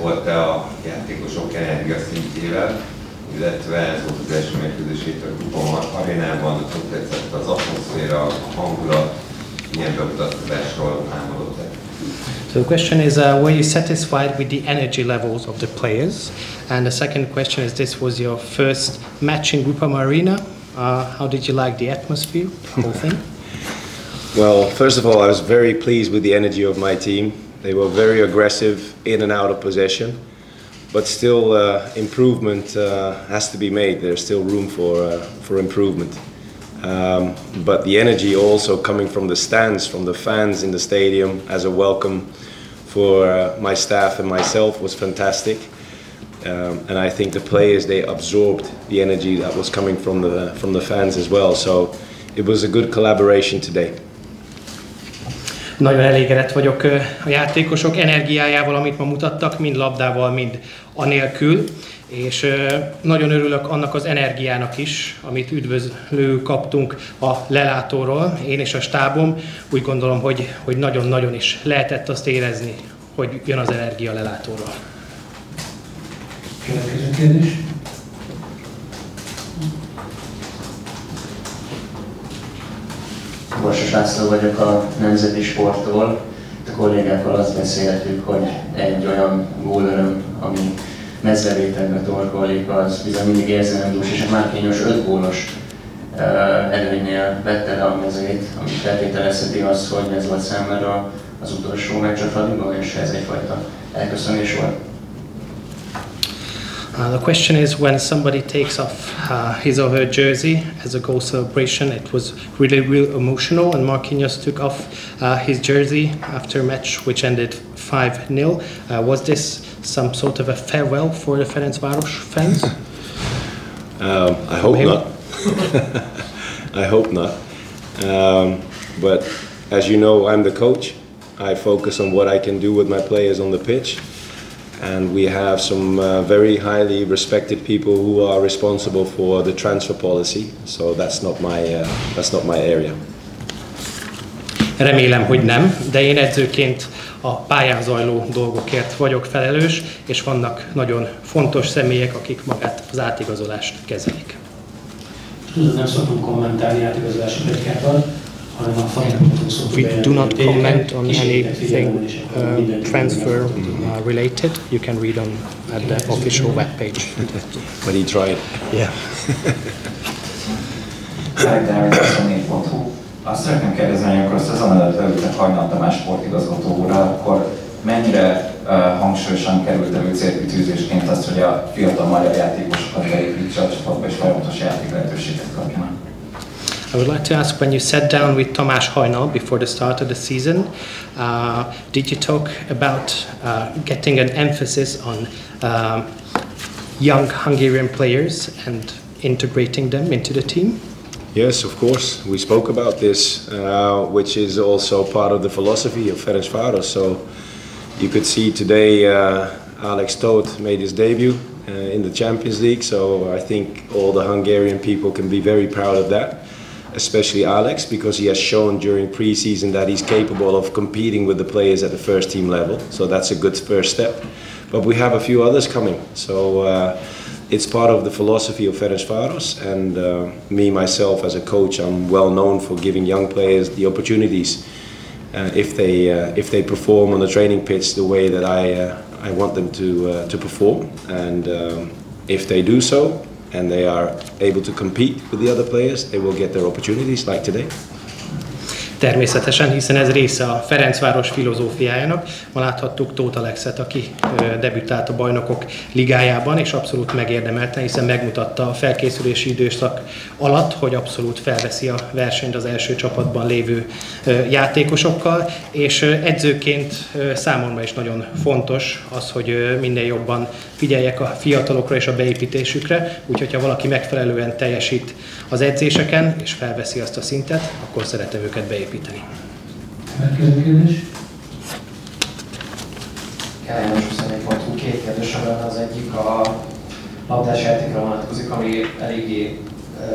volt-e a játékosok energia szintjével, illetve ez volt az első mérkőzését a Kupa arénában, ott tetszett az atmoszféra, a hangulat, milyen bemutatkozásról álmodott-e? So the question is, were you satisfied with the energy levels of the players? And the second question is, this was your first match in Groupama Arena. How did you like the atmosphere, the whole thing? Well, first of all, I was very pleased with the energy of my team. They were very aggressive in and out of possession, but still improvement has to be made. There's still room for improvement. But the energy also coming from the stands, from the fans in the stadium as a welcome for my staff and myself was fantastic. And I think the players, they absorbed the energy that was coming from the fans as well. So it was a good collaboration today. Nagyon elégedett vagyok a játékosok energiájával, amit ma mutattak, mind labdával, mind anélkül. És nagyon örülök annak az energiának is, amit üdvözlő kaptunk a lelátóról, én és a stábom. Úgy gondolom, hogy nagyon-nagyon is lehetett azt érezni, hogy jön az energia a lelátóról. Következő kérdés. Borsos László vagyok a Nemzeti Sporttól. A kollégákkal azt beszéltük, hogy egy olyan gólöröm, ami mezverétegbe torkolik, az bizony mindig érzelemdús, és a Marquinhos 5 gólos előnynél vette le a mezét, ami feltételezheti azt, hogy ez volt számára az utolsó meccs a Fradiban, és ez egyfajta elköszönés volt. The question is, when somebody takes off his or her jersey as a goal celebration, it was really emotional, and Marquinhos took off his jersey after a match which ended 5-0. Was this some sort of a farewell for the Ferencváros fans? I hope not. I hope not. But as you know, I'm the coach. I focus on what I can do with my players on the pitch. And we have some very highly respected people who are responsible for the transfer policy. So that's not my area. Remélem, hogy nem, de én edzőként a pályán zajló dolgokért vagyok felelős, és vannak nagyon fontos személyek, akik magát az átigazolást kezelik. Nem szoktunk kommentálni átigazolási pletykákat, hanem a Ferencváros szoktuk We do not comment on anything transfer related. You can read on at the official webpage. But he tried. Yeah. Azt szeretném kérdezni, hogy akkor szezon előtt leültek Hajnal Tamás sportigazgató úrral, akkor mennyire hangsúlyosan került elő célkitűzésként azt, hogy a fiatal magyar játékosokat beépítse a csapatba és folyamatos játék lehetőséget kapjanak? I would like to ask, when you sat down with Tamás Hajnal before the start of the season, did you talk about getting an emphasis on young Hungarian players and integrating them into the team? Yes, of course. We spoke about this, which is also part of the philosophy of Ferencváros. So you could see today Alex Toth made his debut in the Champions League. So I think all the Hungarian people can be very proud of that, especially Alex, because he has shown during pre-season that he's capable of competing with the players at the first team level. So that's a good first step. But we have a few others coming. So it's part of the philosophy of Ferencváros, and me myself as a coach, I'm well known for giving young players the opportunities if they perform on the training pitch the way that I want them to perform, and if they do so and they are able to compete with the other players, they will get their opportunities like today. Természetesen, hiszen ez része a Ferencváros filozófiájának. Ma láthattuk Tóth Alexet, aki debütált a Bajnokok Ligájában, és abszolút megérdemelte, hiszen megmutatta a felkészülési időszak alatt, hogy abszolút felveszi a versenyt az első csapatban lévő játékosokkal, és edzőként számomra is nagyon fontos az, hogy minden jobban figyeljek a fiatalokra és a beépítésükre, úgyhogy ha valaki megfelelően teljesít az edzéseken, és felveszi azt a szintet, akkor szeretem őket beépíteni. Következő kérdés. Kellemes 21.hu, két kérdésem lenne, az egyik a labdás játékra vonatkozik, ami eléggé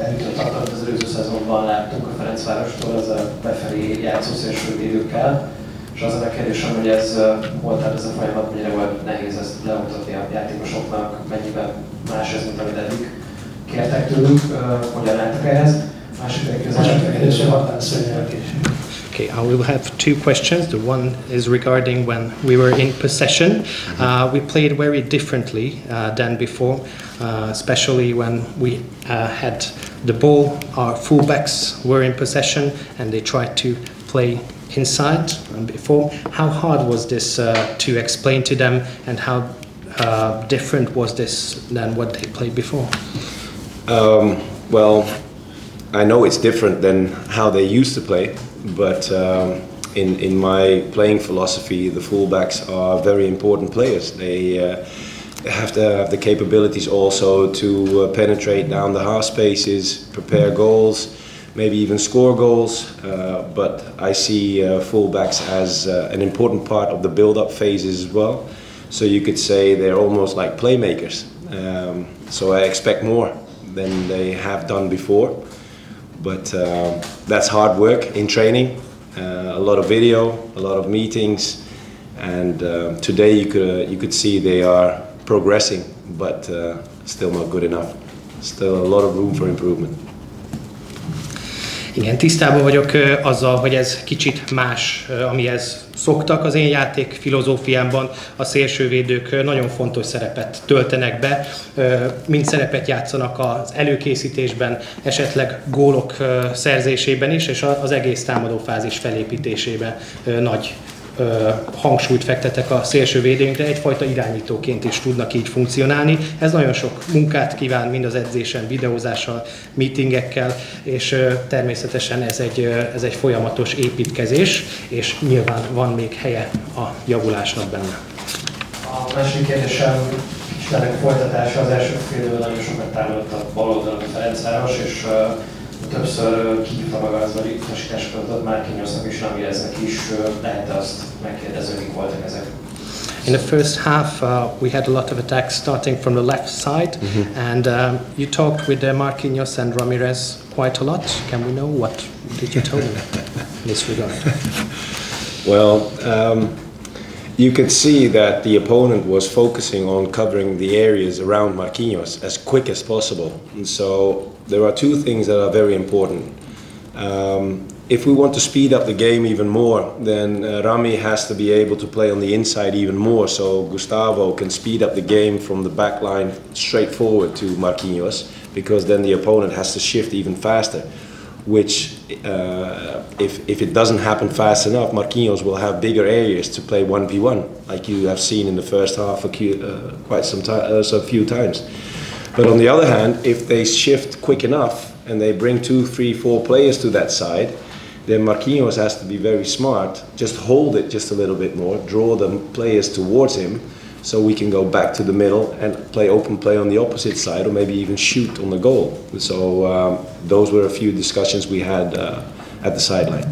elütött tartalmat az előző szezonban láttunk a Ferencvárostól, az a befelé játszó szélsővédőkkel, És az a kérdésem, hogy ez volt ez a folyamat, mennyire volt nehéz ezt lemutatni a játékosoknak, mennyiben más ez, mint amit eddig kértek tőlük, hogyan álltak ehhez. Másik kérdésre határszörnyel később. Okay, I will have two questions. The one is regarding when we were in possession. We played very differently than before, especially when we had the ball. Our fullbacks were in possession and they tried to play inside before. How hard was this to explain to them, and how different was this than what they played before? Well, I know it's different than how they used to play, but in my playing philosophy, the fullbacks are very important players. They have to have the capabilities also to penetrate down the half spaces, prepare goals, maybe even score goals. But I see fullbacks as an important part of the build-up phases as well. So you could say they're almost like playmakers. So I expect more than they have done before. But that's hard work in training, a lot of video, a lot of meetings, and today you could see they are progressing, but still not good enough. Still a lot of room for improvement. Igen, tisztában vagyok azzal, hogy ez kicsit más, amihez szoktak az én játék filozófiámban. A szélsővédők nagyon fontos szerepet töltenek be, mind szerepet játszanak az előkészítésben, esetleg gólok szerzésében is, és az egész támadófázis felépítésében nagy hangsúlyt fektetek a szélsővédőinkre, egyfajta irányítóként is tudnak így funkcionálni. Ez nagyon sok munkát kíván, mind az edzésen, videózással, meetingekkel, és természetesen ez egy folyamatos építkezés, és nyilván van még helye a javulásnak benne. A második kérdésem kicsit ennek folytatása, az első félidőben nagyon sokat támadott a bal oldalon a Ferencváros, és többször kihívta maga az utasításokat adott Marquinhosnak és Ramireznek is, lehet azt megkérdezni, mik voltak ezek. In the first half, we had a lot of attacks starting from the left side, and you talked with Marquinhos and Ramirez quite a lot. Can we know what did you tell them in this regard? Well, you could see that the opponent was focusing on covering the areas around Marquinhos as quick as possible. And so there are two things that are very important. If we want to speed up the game even more, then Rami has to be able to play on the inside even more, so Gustavo can speed up the game from the back line straight forward to Marquinhos, because then the opponent has to shift even faster, which if it doesn't happen fast enough, Marquinhos will have bigger areas to play 1v1, like you have seen in the first half quite a few times. But on the other hand, if they shift quick enough and they bring 2, 3, 4 players to that side, then Marquinhos has to be very smart, just hold it just a little bit more, draw the players towards him, so we can go back to the middle and play open play on the opposite side, or maybe even shoot on the goal. So those were a few discussions we had at the sideline.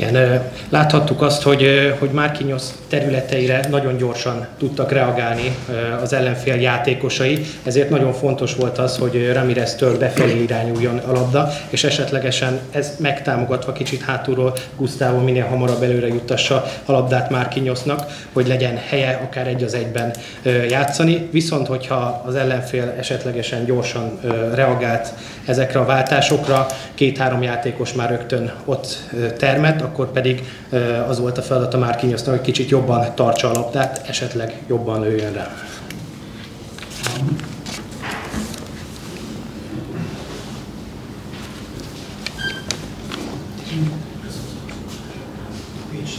Igen, láthattuk azt, hogy Marquinhos területeire nagyon gyorsan tudtak reagálni az ellenfél játékosai, ezért nagyon fontos volt az, hogy Ramireztől befelé irányuljon a labda, és esetlegesen ez megtámogatva kicsit hátulról Gustavo minél hamarabb előre juttassa a labdát Marquinhosnak, hogy legyen helye akár 1-1-ben játszani, viszont hogyha az ellenfél esetlegesen gyorsan reagált ezekre a váltásokra, 2-3 játékos már rögtön ott termett, akkor pedig az volt a feladat a Marquinhosnak, hogy kicsit jobban tartsa a labdát, esetleg jobban lőjön rá.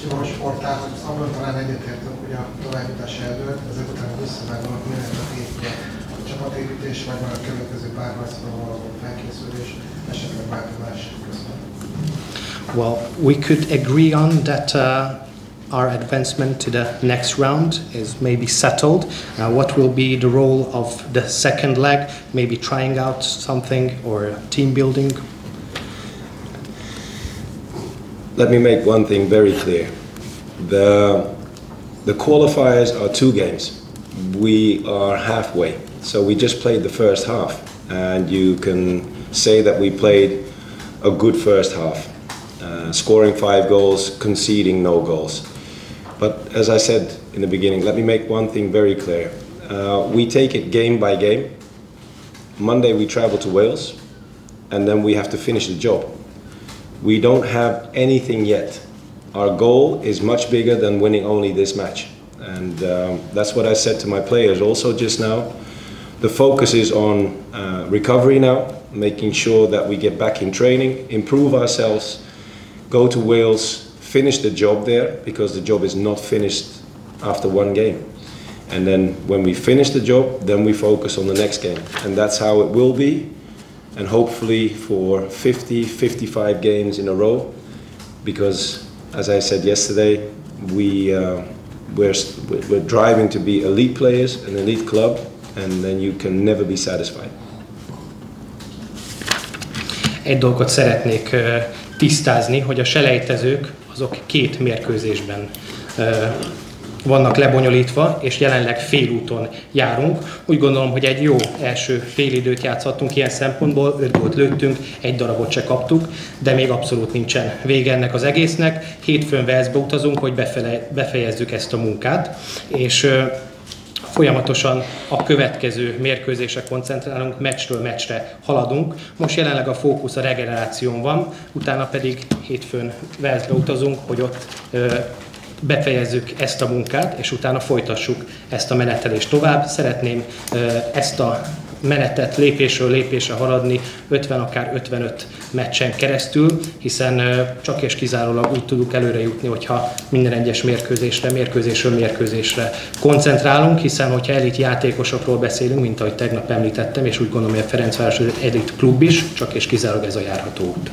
A sportában abban talán egyetértünk, hogy a továbbjutás eldőlt, ezek után visszavágnak mindent a csapatépítés, vagy már a következő párharcban való felkészülés, esetleg bármi más. Well, we could agree on that our advancement to the next round is maybe settled. What will be the role of the second leg? Maybe trying out something or team building? Let me make one thing very clear. The qualifiers are 2 games. We are halfway, so we just played the first half, and you can say that we played a good first half. scoring 5 goals, conceding no goals. But as I said in the beginning, let me make one thing very clear. We take it game by game. Monday we travel to Wales, and then we have to finish the job. We don't have anything yet. Our goal is much bigger than winning only this match. And that's what I said to my players also just now. The focus is on recovery now, making sure that we get back in training, improve ourselves, go to Wales, finish the job there, because the job is not finished after one game. And then when we finish the job, then we focus on the next game. And that's how it will be. And hopefully for 50, 55 games in a row, because as I said yesterday, we're driving to be elite players, an elite club, and then you can never be satisfied. Egy dolgot szeretnék tisztázni, hogy a selejtezők azok 2 mérkőzésben vannak lebonyolítva, és jelenleg félúton járunk. Úgy gondolom, hogy egy jó első félidőt játszhattunk ilyen szempontból, 5 gólt lőttünk, 1 darabot se kaptuk, de még abszolút nincsen vége ennek az egésznek. Hétfőn Walesbe utazunk, hogy befejezzük ezt a munkát, és folyamatosan a következő mérkőzésre koncentrálunk, meccsről meccsre haladunk. Most jelenleg a fókusz a regeneráción van, utána pedig hétfőn Walesbe utazunk, hogy ott befejezzük ezt a munkát, és utána folytassuk ezt a menetelést tovább. Szeretném ezt a menetet lépésről lépésre haladni 50, akár 55 meccsen keresztül, hiszen csak és kizárólag úgy tudunk előre jutni, hogyha minden egyes mérkőzésről mérkőzésre koncentrálunk, hiszen hogyha elit játékosokról beszélünk, mint ahogy tegnap említettem, és úgy gondolom, hogy a Ferencváros egy elit klub is, csak és kizárólag ez a járható út.